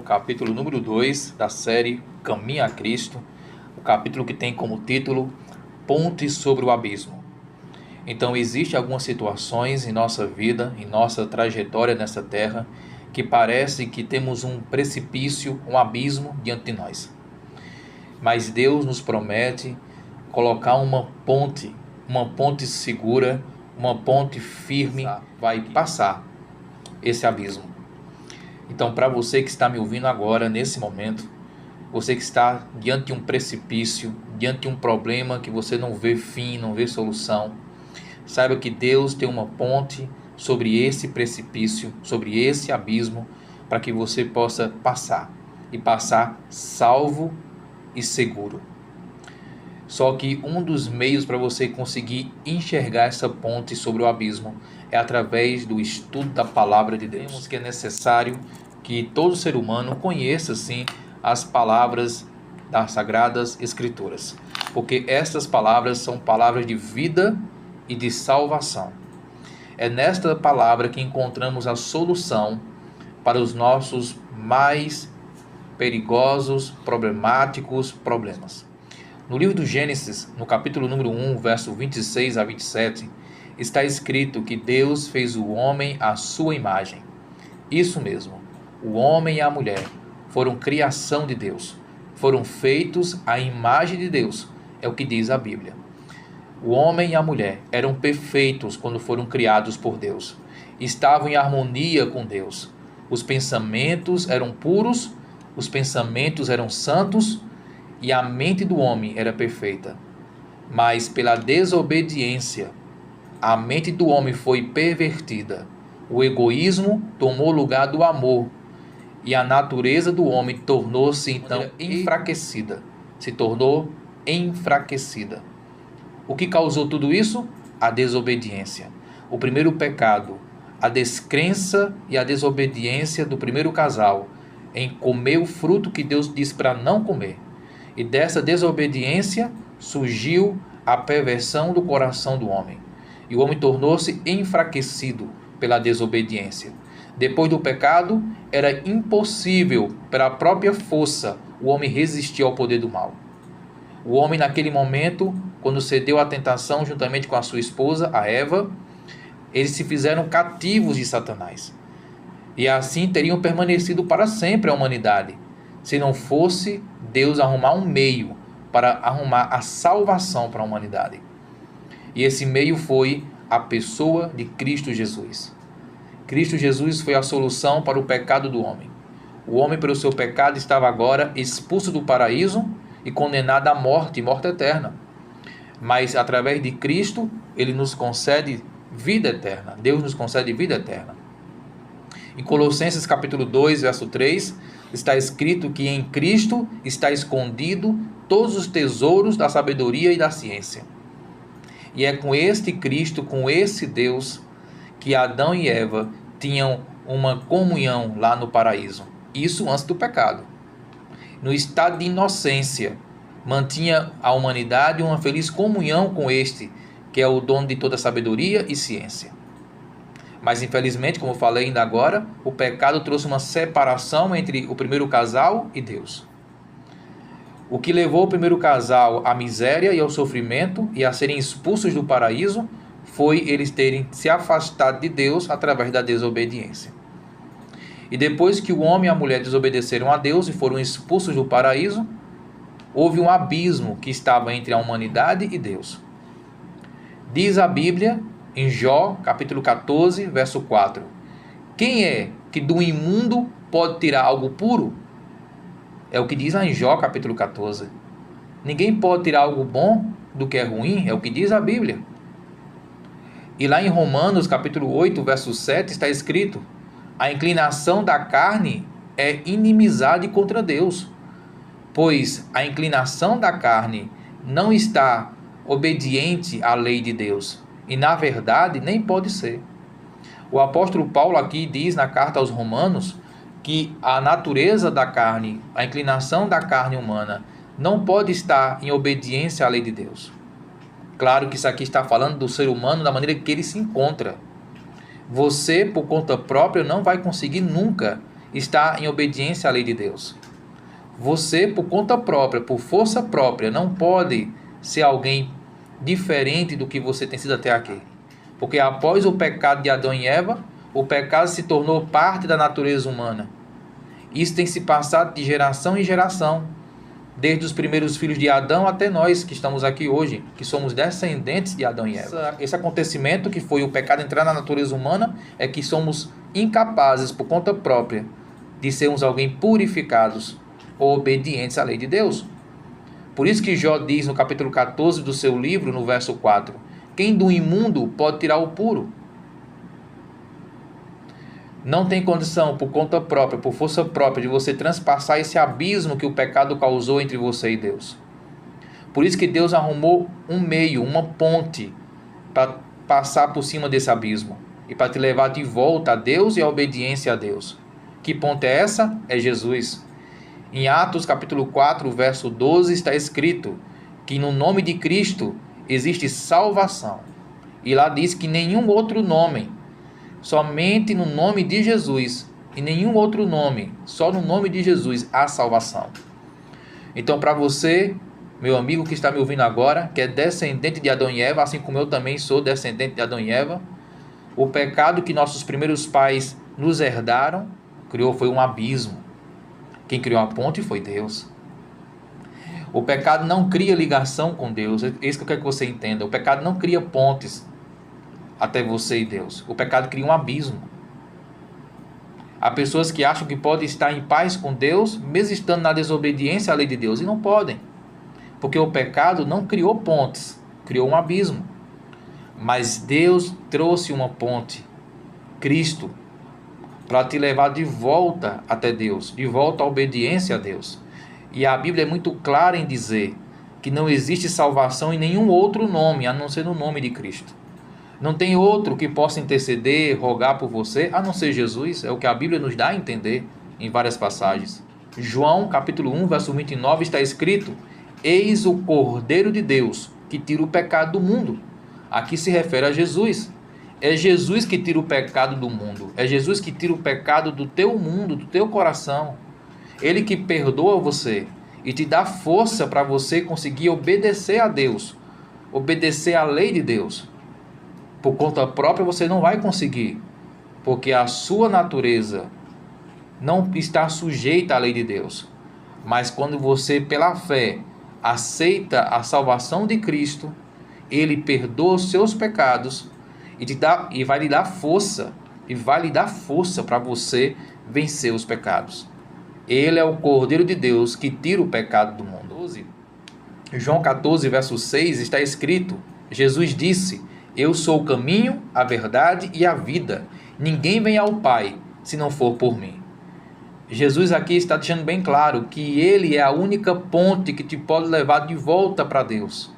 capítulo número 2 da série Caminho a Cristo, o capítulo que tem como título Ponte sobre o Abismo. Então, existem algumas situações em nossa vida, em nossa trajetória nessa terra, que parece que temos um precipício, um abismo diante de nós. Mas Deus nos promete colocar uma ponte segura, uma ponte firme, vai passar esse abismo. Então, para você que está me ouvindo agora, nesse momento, você que está diante de um precipício, diante de um problema que você não vê fim, não vê solução, saiba que Deus tem uma ponte sobre esse precipício, sobre esse abismo, para que você possa passar, e passar salvo e seguro. Só que um dos meios para você conseguir enxergar essa ponte sobre o abismo é através do estudo da palavra de Deus. Vemos que é necessário que todo ser humano conheça, sim, as palavras das Sagradas Escrituras, porque estas palavras são palavras de vida e de salvação. É nesta palavra que encontramos a solução para os nossos mais perigosos, problemáticos problemas. No livro do Gênesis, no capítulo número 1, verso 26 a 27, está escrito que Deus fez o homem à sua imagem. Isso mesmo, o homem e a mulher foram criação de Deus, foram feitos à imagem de Deus, é o que diz a Bíblia. O homem e a mulher eram perfeitos quando foram criados por Deus, estavam em harmonia com Deus. Os pensamentos eram puros, os pensamentos eram santos, e a mente do homem era perfeita. Mas pela desobediência, a mente do homem foi pervertida. O egoísmo tomou lugar do amor, e a natureza do homem tornou-se então enfraquecida. Se tornou enfraquecida. O que causou tudo isso? A desobediência. O primeiro pecado, a descrença e a desobediência do primeiro casal em comer o fruto que Deus disse para não comer. E dessa desobediência surgiu a perversão do coração do homem. E o homem tornou-se enfraquecido pela desobediência. Depois do pecado, era impossível, pela própria força, o homem resistir ao poder do mal. O homem, naquele momento, quando cedeu à tentação juntamente com a sua esposa, a Eva, eles se fizeram cativos de Satanás. E assim teriam permanecido para sempre a humanidade, se não fosse Deus arrumar um meio para arrumar a salvação para a humanidade. E esse meio foi a pessoa de Cristo Jesus. Cristo Jesus foi a solução para o pecado do homem. O homem, pelo seu pecado, estava agora expulso do paraíso e condenado à morte, morte eterna. Mas através de Cristo, ele nos concede vida eterna. Deus nos concede vida eterna. Em Colossenses capítulo 2, verso 3, está escrito que em Cristo está escondido todos os tesouros da sabedoria e da ciência. E é com este Cristo, com esse Deus, que Adão e Eva tinham uma comunhão lá no paraíso. Isso antes do pecado. No estado de inocência, mantinha a humanidade uma feliz comunhão com este, que é o dono de toda sabedoria e ciência. Mas infelizmente, como eu falei ainda agora, o pecado trouxe uma separação entre o primeiro casal e Deus. O que levou o primeiro casal à miséria e ao sofrimento e a serem expulsos do paraíso foi eles terem se afastado de Deus através da desobediência. E depois que o homem e a mulher desobedeceram a Deus e foram expulsos do paraíso, houve um abismo que estava entre a humanidade e Deus. Diz a Bíblia, em Jó, capítulo 14, verso 4. Quem é que do imundo pode tirar algo puro? É o que diz lá em Jó, capítulo 14. Ninguém pode tirar algo bom do que é ruim, é o que diz a Bíblia. E lá em Romanos, capítulo 8, verso 7, está escrito: a inclinação da carne é inimizade contra Deus, pois a inclinação da carne não está obediente à lei de Deus. E na verdade nem pode ser. O apóstolo Paulo aqui diz na carta aos Romanos que a natureza da carne, a inclinação da carne humana, não pode estar em obediência à lei de Deus. Claro que isso aqui está falando do ser humano da maneira que ele se encontra. Você, por conta própria, não vai conseguir nunca está em obediência à lei de Deus. Você, por conta própria, por força própria, não pode ser alguém diferente do que você tem sido até aqui. Porque após o pecado de Adão e Eva, o pecado se tornou parte da natureza humana. Isso tem se passado de geração em geração, desde os primeiros filhos de Adão até nós que estamos aqui hoje, que somos descendentes de Adão e Eva. Esse acontecimento, que foi o pecado entrar na natureza humana, é que somos incapazes, por conta própria, de sermos alguém purificados ou obedientes à lei de Deus. Por isso que Jó diz no capítulo 14 do seu livro, no verso 4, quem do imundo pode tirar o puro? Não tem condição, por conta própria, por força própria, de você transpassar esse abismo que o pecado causou entre você e Deus. Por isso que Deus arrumou um meio, uma ponte, para passar por cima desse abismo e para te levar de volta a Deus e a obediência a Deus. Que ponte é essa? É Jesus. Em Atos capítulo 4, verso 12, está escrito que no nome de Cristo existe salvação. E lá diz que nenhum outro nome, somente no nome de Jesus, e nenhum outro nome, só no nome de Jesus há salvação. Então, para você, meu amigo que está me ouvindo agora, que é descendente de Adão e Eva, assim como eu também sou descendente de Adão e Eva, o pecado que nossos primeiros pais nos herdaram, foi um abismo. Quem criou a ponte foi Deus. O pecado não cria ligação com Deus. É isso que eu quero que você entenda. O pecado não cria pontes até você e Deus. O pecado cria um abismo. Há pessoas que acham que podem estar em paz com Deus, mesmo estando na desobediência à lei de Deus, e não podem. Porque o pecado não criou pontes, criou um abismo. Mas Deus trouxe uma ponte, Cristo, para te levar de volta até Deus, de volta à obediência a Deus. E a Bíblia é muito clara em dizer que não existe salvação em nenhum outro nome, a não ser no nome de Cristo. Não tem outro que possa interceder, rogar por você, a não ser Jesus. É o que a Bíblia nos dá a entender em várias passagens. João, capítulo 1, verso 29, está escrito: eis o Cordeiro de Deus, que tira o pecado do mundo. Aqui se refere a Jesus. É Jesus que tira o pecado do mundo. É Jesus que tira o pecado do teu mundo, do teu coração. Ele que perdoa você e te dá força para você conseguir obedecer a Deus, obedecer à lei de Deus. Por conta própria você não vai conseguir, porque a sua natureza não está sujeita à lei de Deus. Mas quando você, pela fé, aceita a salvação de Cristo, Ele perdoa os seus pecados e vai lhe dar força, para você vencer os pecados. Ele é o Cordeiro de Deus que tira o pecado do mundo. João 14, verso 6, está escrito: Jesus disse: eu sou o caminho, a verdade e a vida. Ninguém vem ao Pai se não for por mim. Jesus aqui está deixando bem claro que Ele é a única ponte que te pode levar de volta para Deus.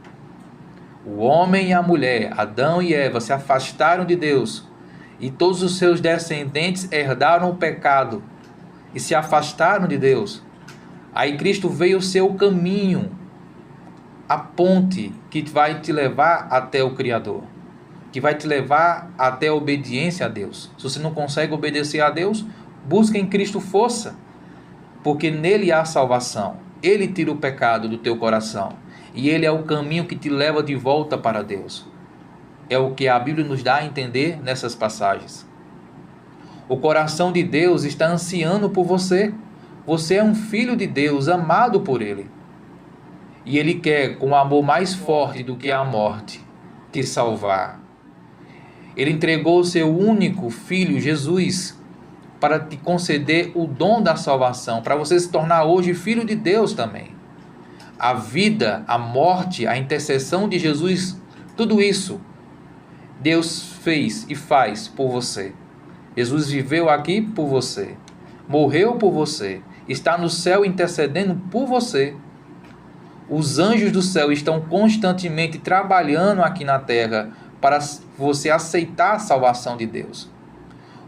O homem e a mulher, Adão e Eva, se afastaram de Deus e todos os seus descendentes herdaram o pecado e se afastaram de Deus. Aí Cristo veio ser o caminho, a ponte que vai te levar até o Criador, que vai te levar até a obediência a Deus. Se você não consegue obedecer a Deus, busca em Cristo força, porque nele há salvação. Ele tira o pecado do teu coração e Ele é o caminho que te leva de volta para Deus. É o que a Bíblia nos dá a entender nessas passagens. O coração de Deus está ansiando por você. Você é um filho de Deus, amado por Ele. E Ele quer, com um amor mais forte do que a morte, te salvar. Ele entregou o seu único filho, Jesus, para te conceder o dom da salvação, para você se tornar hoje filho de Deus também. A vida, a morte, a intercessão de Jesus, tudo isso Deus fez e faz por você. Jesus viveu aqui por você, morreu por você, está no céu intercedendo por você. Os anjos do céu estão constantemente trabalhando aqui na terra para você aceitar a salvação de Deus.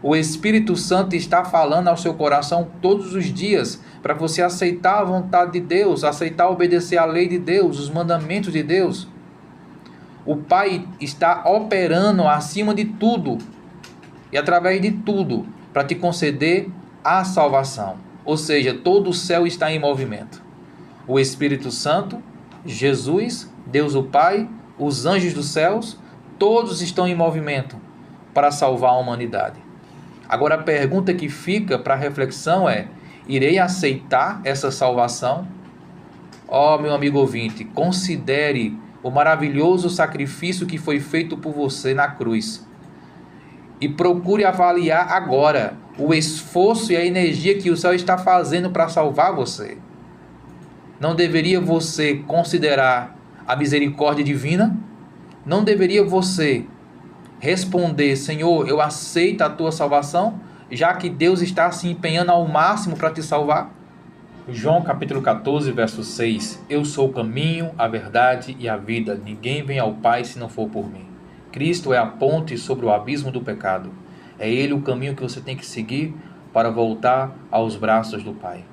O Espírito Santo está falando ao seu coração todos os dias para você aceitar a vontade de Deus, aceitar obedecer a lei de Deus, os mandamentos de Deus. O Pai está operando acima de tudo e através de tudo para te conceder a salvação. Ou seja, todo o céu está em movimento. O Espírito Santo, Jesus, Deus o Pai, os anjos dos céus, todos estão em movimento para salvar a humanidade. Agora a pergunta que fica para reflexão é: irei aceitar essa salvação? Ó, meu amigo ouvinte, considere o maravilhoso sacrifício que foi feito por você na cruz. E procure avaliar agora o esforço e a energia que o céu está fazendo para salvar você. Não deveria você considerar a misericórdia divina? Não deveria você responder: Senhor, eu aceito a tua salvação, já que Deus está se empenhando ao máximo para te salvar? João capítulo 14, verso 6. Eu sou o caminho, a verdade e a vida. Ninguém vem ao Pai se não for por mim. Cristo é a ponte sobre o abismo do pecado. É Ele o caminho que você tem que seguir para voltar aos braços do Pai.